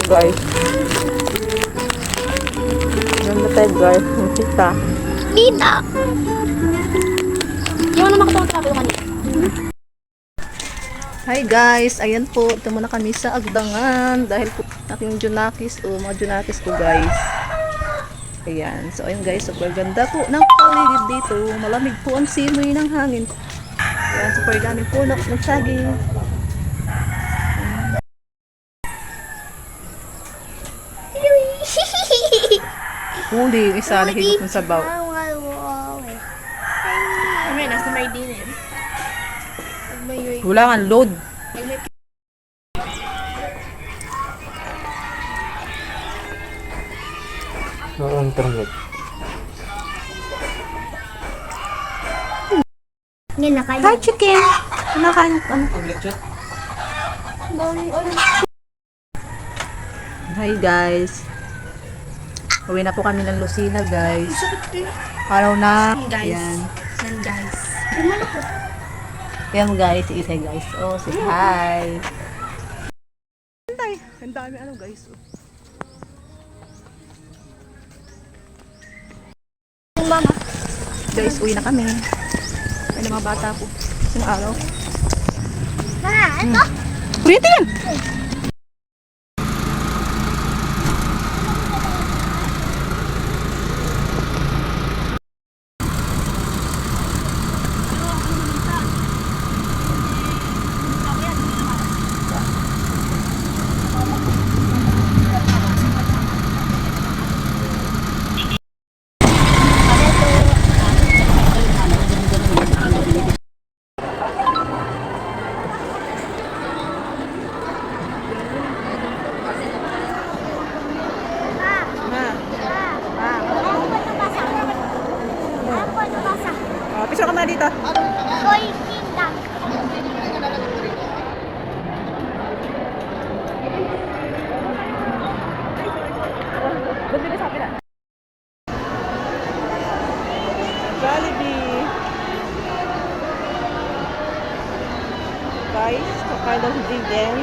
guys. Ganda tayo guys. Kita. Dita! Hindi mo naman katawag kanina. Hi guys, ayan po, ito muna kami sa Agdangan dahil po aking Junakis mga Junakis ko guys. Ayan, so ayun guys, super ganda po ng paligid dito, malamig po ang simoy ng hangin. Ayan, super dami po ng saging. Huli, yung isa nahigit ng sabaw. Ay, nasa may din. Wala nga, load. internet. Ngayon na kayo. Hi chicken! Ano? Hi guys. Uwi na po kami ng Lucina guys. Araw na. Guys. Ayan. Yan guys. Ayan guys, say guys. Oh, say hi. Ang dami ano guys. Mama. Guys, uwi na kami. Ay, mga bata po. Isang araw. Ma, ito? Kuryente yan! Picture ka muna dito. Boy Kingdom. Doon din sa akin na. Jollibee. Guys, kakain daw si Jayden.